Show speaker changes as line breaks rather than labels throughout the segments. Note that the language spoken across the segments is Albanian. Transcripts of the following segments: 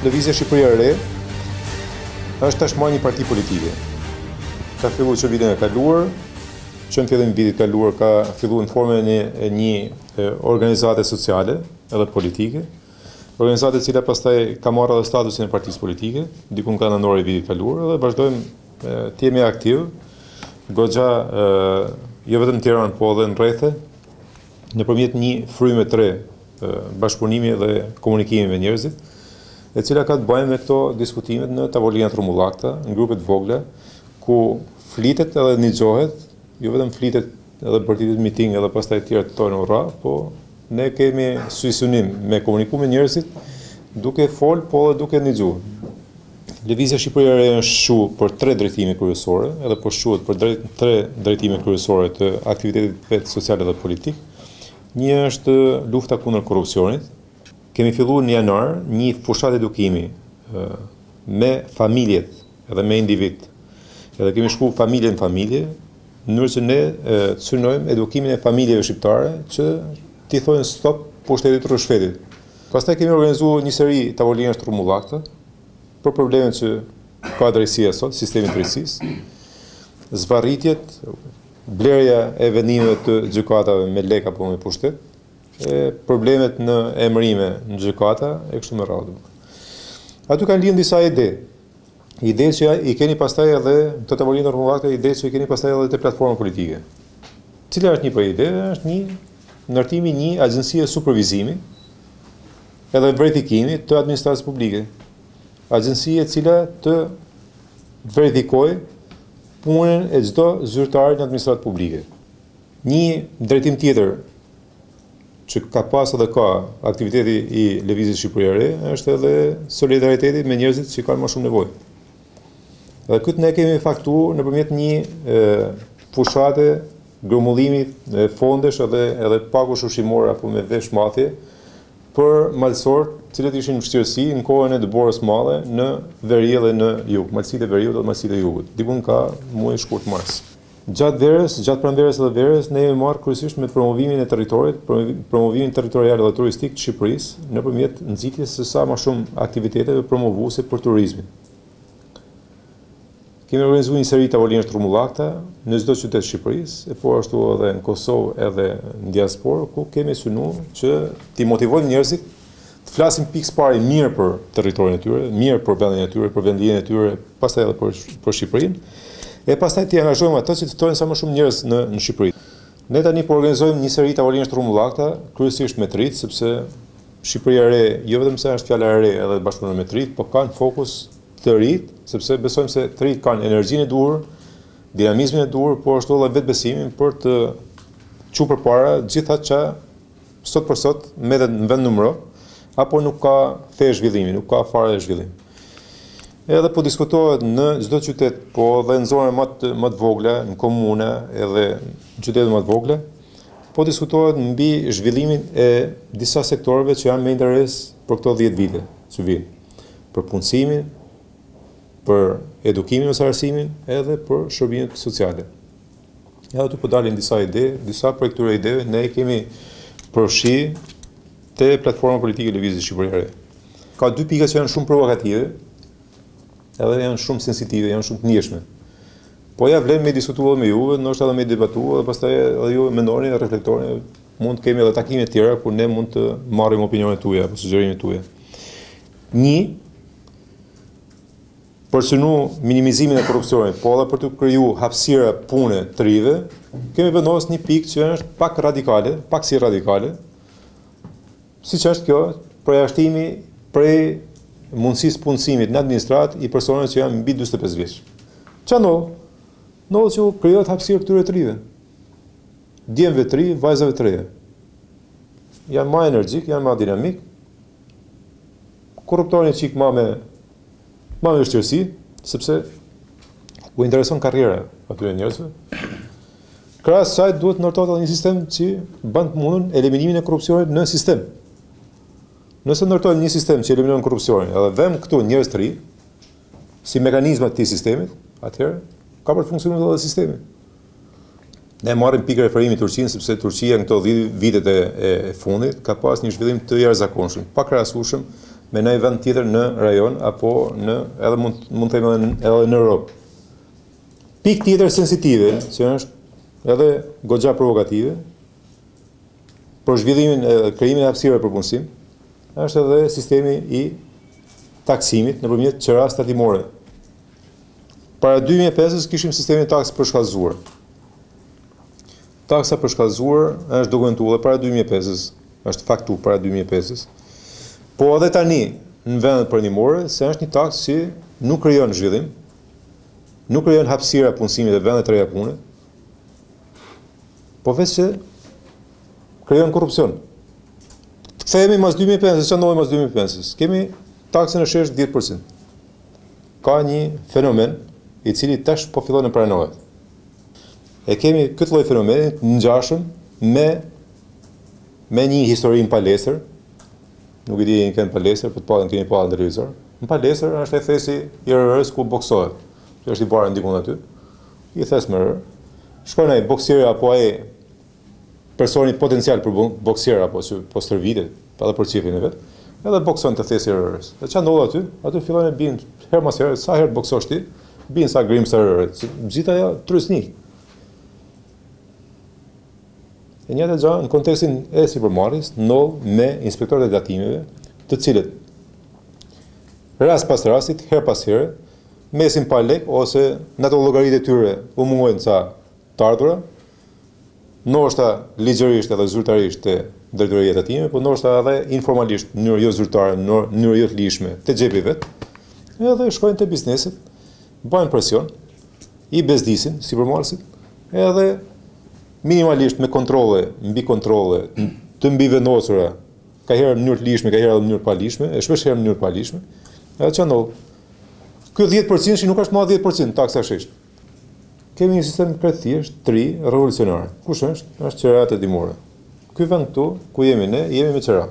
Lëvizja Shqipëria e Re është tashmë një parti politike. Ka filluar që vitin e kaluar, që në fillim vitit kaluar ka filluar në formën e një organizate sociale edhe politike, organizate e cila pastaj ka marrë edhe statusin e partisë politike, diku në kananor e vitit kaluar, dhe vazhdojmë të jemi aktiv, goxha jo vetëm në Tiranë, po edhe në rrethe, nëpërmjet një fryme të re bashkëpunimi dhe komunikimi me njerëzit, e cila ka të bëjë me këto diskutimet në tavolinat rrumullakta, në grupet vogla, ku flitet edhe nixohet, jo vetëm flitet edhe bërtitet miting edhe pastaj tjerë të tojnë urra, po ne kemi synim me komuniku me njerëzit, duke fol, po edhe duke nixuar. Lëvizja Shqipëria e Re është shu për 3 drejtime kryesore, edhe po shuhet për 3 drejtime kryesore të aktivitetit vet social dhe politik. Një është lufta kundër korrupsionit. Kemi filluar në janar një fushat edukimi me familjet edhe me individ. Edhe kemi shku familje në familje, në mënyrë që ne të synojmë edukimin e familjeve shqiptare që t'i thojnë stop pushtetit të rrushfetit. Pastaj kemi organizuar një seri tavolinash të rrumullakta për problemet që ka drejtësia sot, sistemi i drejtësisë, zvarritjet, blerja e vendimeve të gjykatave me lek apo me pushtet, problemet në emërime në gjykata e kështu me radhë. Aty kanë lidhur disa ide që i keni pastaj edhe të tavolinë rrumullakta, ide që i keni pastaj edhe të platforma politike. Cila është një prej ideve? Është një ndërtimi një agjencie supervizimi edhe verifikimi të administratës publike. Agjencie e cila të verifikojë punën e çdo zyrtari në administratë publike. Një drejtim tjetër që ka pas edhe ka aktiviteti i Lëvizjes Shqipëria e Re është edhe solidariteti me njerëzit që kanë më shumë nevojë. Dhe këtë ne kemi faktuar nëpërmjet një fushate grumullimi fondesh edhe pagush ushqimore apo me vesh matje për malësorët cilët ishin në vështirësi në kohën e dëborës madhe në veri dhe në jug, malësitë e veriut dhe malësitë e jugut. Dikun ka muaj shkurt mars. Gjatë pranverës dhe verës, ne jemi marrë kryesisht me promovimin e territorit, promovimin territorial dhe turistik të Shqipërisë, nëpërmjet nxitjes së sa më shumë aktiviteteve promovuese për turizmin. Kemi organizuar një seri tavolinash të rrumullakta në çdo qytet të Shqipërisë, e po ashtu edhe në Kosovë edhe në diasporë, ku kemi synuar që t'i motivojmë njerëzit të flasin pikë pari mirë për territorin e tyre, mirë për vendin e tyre, për vendlinjen e tyre, pastaj edhe për Shqipërinë. E pastaj t'i angazhojmë ato që të ftojnë sa më shumë njerëz në Shqipëri. Ne tani po organizojmë një seri tavolinash të rrumullakta, kryesisht me të rit, sepse Shqipëria e Re jo vetëm se është fjala e re edhe bashkëpunon me të rit, po kanë fokus të rit, sepse besojmë se të rit kanë energjinë e duhur, dinamizmin e duhur, po ashtu edhe vetbesimin për të çuar përpara gjitha që sot për sot mbetet në vend numëro, apo nuk ka fe zhvillimi, nuk ka fare zhvillim. Edhe po diskutohet në çdo qytet, po dhe në zona më të vogla, në komuna edhe në qytete më të vogla, po diskutohet mbi zhvillimin e disa sektorëve që janë me interes për këto 10 vite që vijnë, për punësimin, për edukimin ose arsimin, edhe për shërbimet sociale. Edhe aty po dalin disa ide, disa prej këtyre ideve ne kemi përfshi te platforma politike e Lëvizjes Shqipëria e Re. Ka 2 pika që janë shumë provokative, edhe janë shumë sensitive, janë shumë të ndjeshme. Po ja vlen me diskutuar me juve, ndoshta edhe me debatuar, dhe pastaj edhe ju mendoni dhe reflektoni, mund të kemi edhe takime të tjera ku ne mund të marrim opinionet tuaja apo sugjerimet tuaja. Një, për synu minimizimin e korrupsionit, po edhe për të kriju hapësira pune të rive, kemi vendosur një pikë që është pak radikale, pak si radikale, siç është kjo, përjashtimi prej mundësisë punësimit në administrat i personave që janë mbi 45 vjeç. Ç'a ndodh? Ndodh që krijohet hapësirë këtyre të rive. Djemve të ri, vajzave të reja. Janë më energjik, janë më dinamik. Korruptorin çik më me vështirësi, sepse u intereson karriera atyre njerëzve. Krahas kësaj duhet ndërtohet një sistem që bën të mundun eliminimin e korrupsionit në sistem. Nëse ndërtojmë një sistem që eliminon korrupsionin, edhe vëmë këtu njerëz të ri, si mekanizma të këtij sistemit, atëherë ka për të funksionuar edhe sistemi. Ne marrim pikë referimi Turqinë, sepse Turqia në këto 10 vitet e fundit ka pas një zhvillim të jashtëzakonshëm, pa krahasueshëm me ndonjë vend tjetër në rajon apo edhe mund të themi edhe në Europë. Pikë tjetër sensitive, që është edhe goxha provokative, për zhvillimin e krijimin e hapësirave për punësim, është edhe sistemi i taksimit nëpërmjet qeras tatimore. Para 2005-s kishim sistemin taksë përshkallëzuar. Taksa përshkallëzuar është dokumentuar para 2005-s, është faktu para 2005-s. Po edhe tani në vendet perëndimore se është një taksë që nuk krijon zhvillim, nuk krijon hapësira punësimit dhe vende të reja pune, po vetë që krijon korrupsion. Kthehemi mas 2005-s, çfarë ndodhi mas 2005-s? Kemi taksën e shesh 10%. Ka një fenomen i cili tash po fillon të pranohet. E kemi këtë lloj fenomeni të ngjashëm me një histori në palestër. Nuk e di në kënd palestër, po të paktën kemi pa në televizor. Në palestër është e thesi i rërës ku boksohet. Që është i barë ndikun aty. I thes me rër. Shkon ai boksier apo ai personi potencial për boksier apo që po stërvitet, pa edhe për çiftin e vet. Edhe bokson të thesi i rërës. Dhe çfarë ndodh aty? Aty fillon të bin herë mas herë, sa herë boksosh ti, bin sa grimsa rërët. Gjithë ajo trysnik. E njëjta gjë në kontekstin e sipërmarrjes ndodh me inspektorët e gatimeve, të cilët rast pas rastit, her pas here, mesin pa lek ose në ato llogaritë e tyre u mungojnë ca të ardhura, ndoshta ligjërisht edhe zyrtarisht te drejtoria e gatimeve, por ndoshta edhe informalisht në mënyrë jo zyrtare, në mënyrë jo të lishme te xhepi vet. Edhe shkojnë te bizneset, bëjnë presion, i bezdisin sipërmarrësit, edhe minimalisht me kontrolle, mbi kontrolle, të mbi vendosura, ka herë në mënyrë të lishme, ka herë edhe në mënyrë pa lishme, e shpesh herë në mënyrë pa lishme. Edhe çfarë ndodh? Ky 10% që nuk është më 10% taksa shesh. Kemi një sistem krejt thjesht, të ri, revolucionar. Kush është? Është qerat e dimore. Ky vend këtu, ku jemi ne, jemi me qera.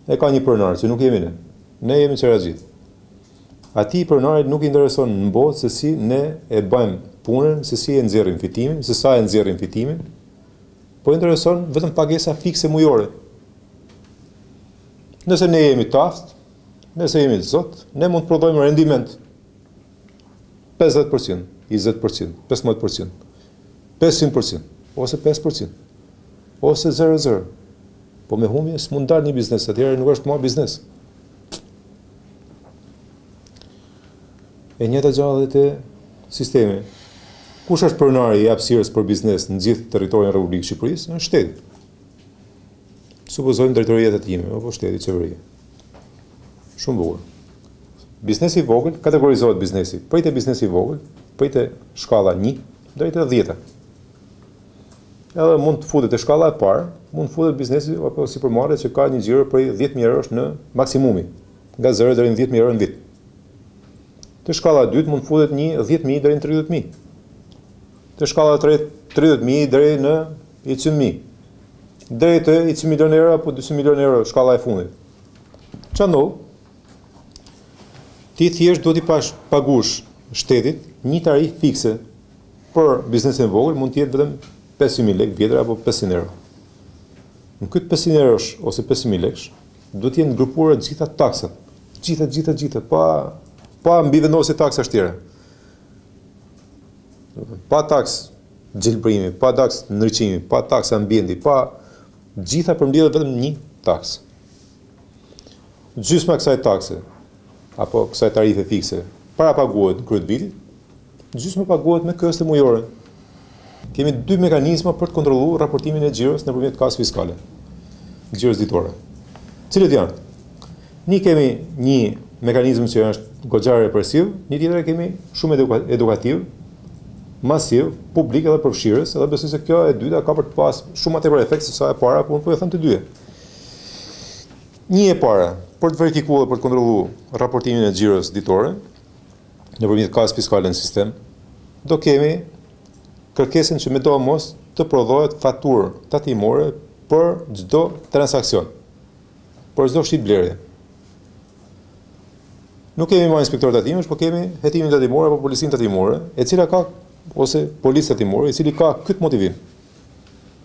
E ka një pronar që nuk jemi ne. Ne jemi qera gjithë. Ati pronarit nuk i intereson në botë se si ne e bëjmë punën, se si e nxjerrim fitimin, se sa e nxjerrim fitimin, po intereson vetëm pagesa fikse mujore. Nëse ne jemi taft, nëse jemi të zot, ne mund të prodhojmë rendiment 50%, 20%, 15%, 500%, ose 5%, ose 0,0. Po me humbje s'mund dalë një biznes, atëherë nuk është më biznes. E njëjta gjë edhe te sistemi. Kush është pronari i hapësirës për biznes në gjithë territorin e Republikës së Shqipërisë? Është shteti. Supozojmë drejtoria e tatimeve apo shteti, qeveria. Shumë bukur. Biznesi i vogël kategorizohet biznesi. Prej te biznesi i vogël, prej te shkalla 1 deri te 10. Edhe mund të futet te shkalla e parë, mund të futet biznesi apo sipërmarrja që ka një xhiro prej 10.000 eurosh në maksimumi, nga 0 deri në 10.000 euro në vit. Te shkalla e dytë mund të futet një 10.000 deri në 30.000. Te shkalla e tretë 30.000 deri në 100.000. Deri te 100 milionë euro apo 200 milionë euro shkalla e fundit. Çfarë ndodh? Ti thjesht duhet i pagush shtetit një tarifë fikse për biznesin e vogël, mund të jetë vetëm 500.000 lekë vjetër apo 500 euro. Në këtë 500 eurosh ose 500.000 lekësh duhet të jenë grupuara të gjitha taksat, gjitha, pa mbi vendosje taksash tjera. Pa taks gjelbrimi, pa taks ndriçimi, pa taks ambienti, pa gjitha përmbledhet vetëm një taks. Gjysma kësaj takse apo kësaj tarife fikse para paguhet në krye të vitit, gjysma paguhet me këste mujore. Kemi dy mekanizma për të kontrolluar raportimin e xhiros nëpërmjet kasës fiskale, xhiros ditore. Cilët janë? Ne kemi një mekanizëm që është goxha represiv, një tjetër kemi shumë edukativ, masiv, publik edhe përfshirës, edhe besoj se kjo e dyta ka për të pas shumë më tepër efekt se sa e para, por unë po e them të dyja. Një e para, për të verifikuar dhe për të kontrolluar raportimin e xhiros ditore nëpërmjet kasës fiskale në sistem, do kemi kërkesën që me do mos të prodhohet faturë tatimore për çdo transakcion, për çdo shit blerje. Nuk kemi më inspektor tatimësh, por kemi hetimin tatimor apo policinë tatimore, e cila ka ose policë tatimore, i cili ka këtë motivim.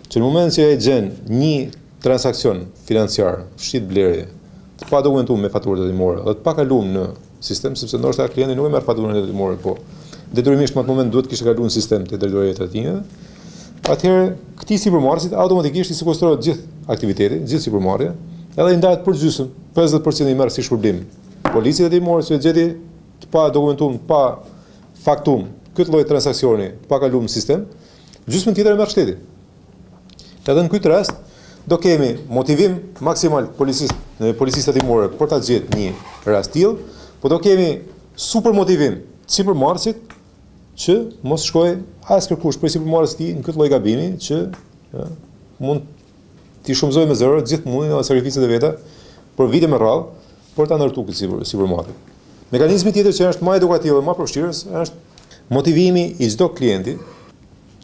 Që në moment që ai gjen një transakcion financiar, shit blerje, të pa dokumentuar me faturat hetimore dhe të pa kaluar në sistem, sepse ndoshta klienti nuk e merr faturën hetimore, po detyrimisht në atë moment duhet kishte kaluar në sistem te drejtoria e tij. Atëherë këtij sipërmarrësit automatikisht i sekuestrohet gjithë aktiviteti, gjithë sipërmarrja, edhe i ndahet për gjysmë, 50% i merr si shpërblim. Policia hetimore që e gjeti të pa dokumentuar, pa faktum këtë lloj transaksioni, të pa kaluar në sistem, gjysmën tjetër e merr shteti. Edhe në këtë rast do kemi motivim maksimal policisë hetimore për ta gjetur një rast tillë, po do kemi super motivim sipërmarrësit që mos shkojë as kërkush për sipërmarrës ti në këtë lloj gabimi që mund t'i shumëzojë me zero gjithë mundin dhe sakrificat e veta për vite me radhë për ta ndërtuar këtë sipërmarrje. Mekanizmi tjetër që është më edukativ dhe më përfshirës është motivimi i çdo klienti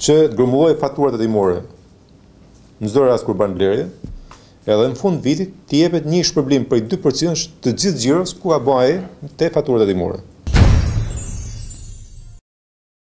që të grumullojë faturat hetimore në çdo rast kur bën blerje, edhe në fund vitit t'i jepet një shpërblim prej 2% të gjithë xhiros ku ka bëjë te faturat hetimore.